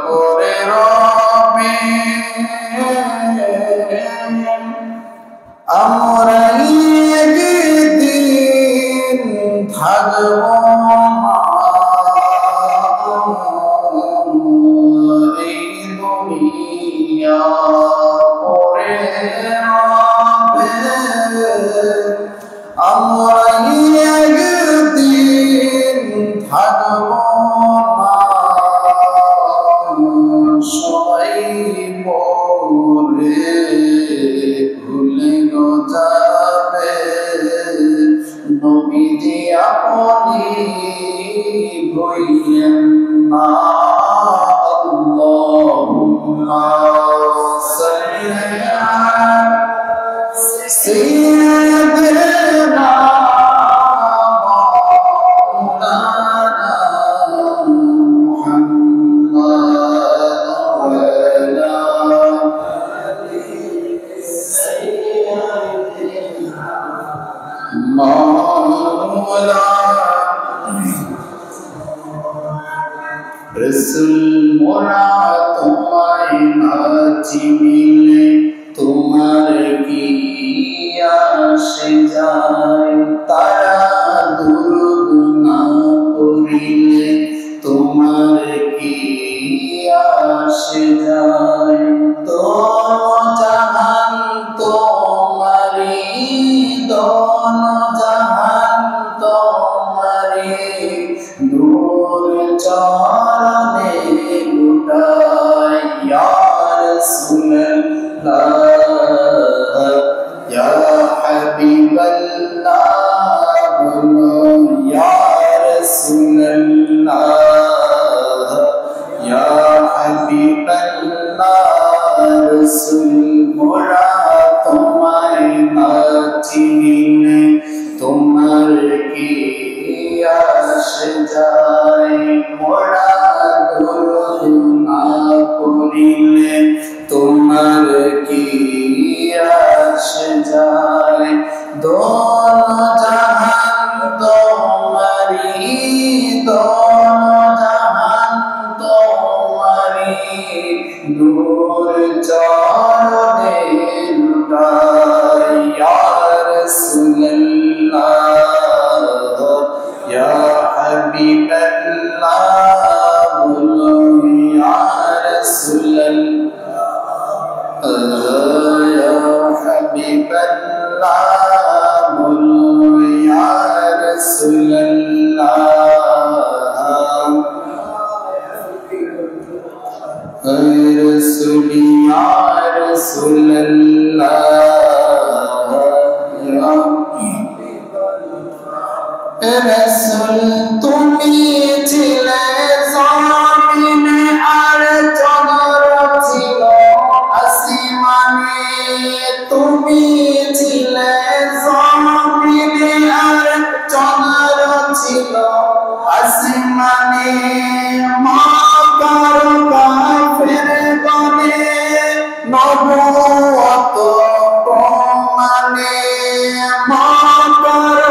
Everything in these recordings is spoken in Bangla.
করে রবে আমরা একদিন থাকব না এই দুনিয়া করে রবে আমরা একদিন থাকব না সবাই বলে ভুলে যাবে নবীজি আপনি ভুলেন না আল্লাহুম্মা সাল্লি আলা সাইয়্যিদিনা রসুল মোরা তোমায় না চিনিলে তোমার কি আসে যায় তারা দুর্গুনা করিলে তোমার কি আসে যায় তো জাহান তোমারি দোন জাহান তোমারি নূর চরণে লুটায় ইয়া রাসূলুল্লাহ ইয়া হাবিবাল্লাহ বলো ইয়া রাসূলুল্লাহ ইয়া হাবিবাল্লাহ রাসূল মোরা তোমায় না চিনিলে তোমার কি আসে যায় মোরা গুনাহ করিলে তোমার কি আসে যায় দোন জাহান তোমারি দোন জাহান তোমারি নূর চরণে লুটায় ইয়া রাসূলুল্লাহ ইয়া হাবিবাল্লাহ বলো ইয়া রাসূলুল্লাহ ইয়া হাবিবাল্লাহ বলো ইয়া রাসূলুল্লাহ রাসূল ইয়া রাসূলুল্লাহ রসুল তুমি ছিলে জমিনে আর চন্দ্র ছিল আসমানে তুমি ছিলে জমিনে আর চন্দ্র ছিল আসমানে মক্কার কাফের গনে নবুয়ত প্রমাণে মক্কার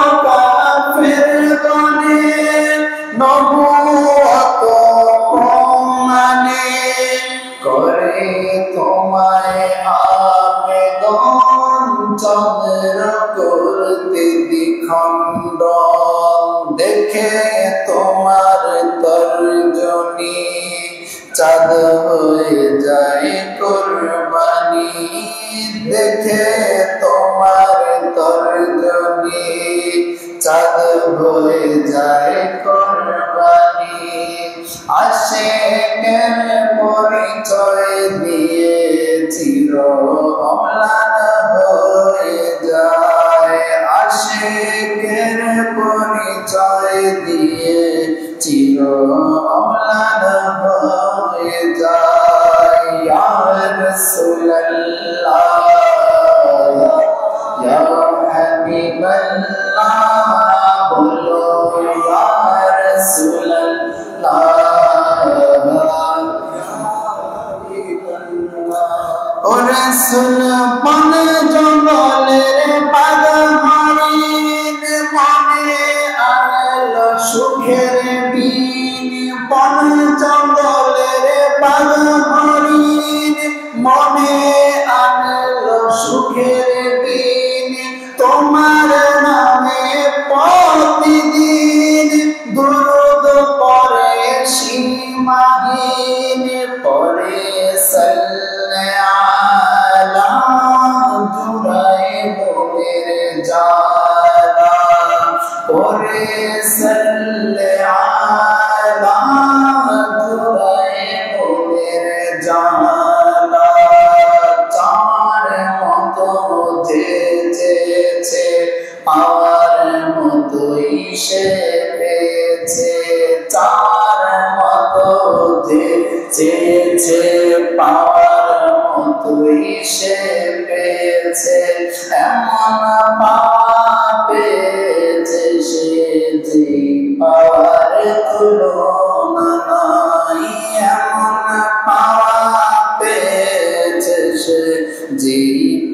নবুয়ত প্রমাণে করে তোমায় আবেদন চন্দ্র করতে দ্বিখণ্ডন দেখে তোমার তর্জনী চাঁদ হয়ে যায় কুরবানি দেখে তোমার তর্জনী চাঁদ হয়ে যায় কুরবানি আশিকের পরিচয় দিয়ে চির অম্লান হয়ে যায় আশিকের পরিচয় দিয়ে চির অম্লান হয়ে যায় ইয়া রাসূলুল্লাহ ইয়া হাবিবাল্লাহ বলো ইয়া রাসূলুল্লাহ ও রাসূল বন জঙ্গলের পাগমারিন মনে আনলো সুখের বিন বন জঙ্গলের করে সাল্লে আলা জুড়াই মনের জালা করে সাল্লে আলা জুড়াই মনের জালা চার মতো যেছে পাওয়ার মতোই সে পেয়েছে চার মতো যেছে পাওয়ার মতোই সে পেয়েছে এমন পাওয়া পেয়েছে সে যে পাওয়ার তুলনা নাই এমন পাওয়া পেয়েছে সে যে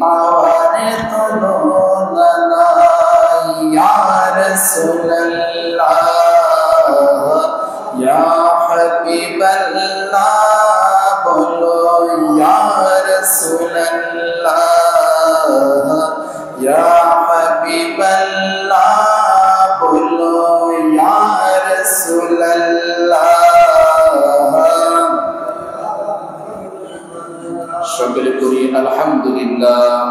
পাওয়ার তুলনা নাই ইয়া রাসূলুল্লাহ ইয়া হাবিবাল্লাহ বলো ইয়া রাসূলুল্লাহ ইয়া হাবিবাল্লাহ বলো ইয়া রাসূলুল্লাহ সকলে করি আলহামদুলিল্লাহ।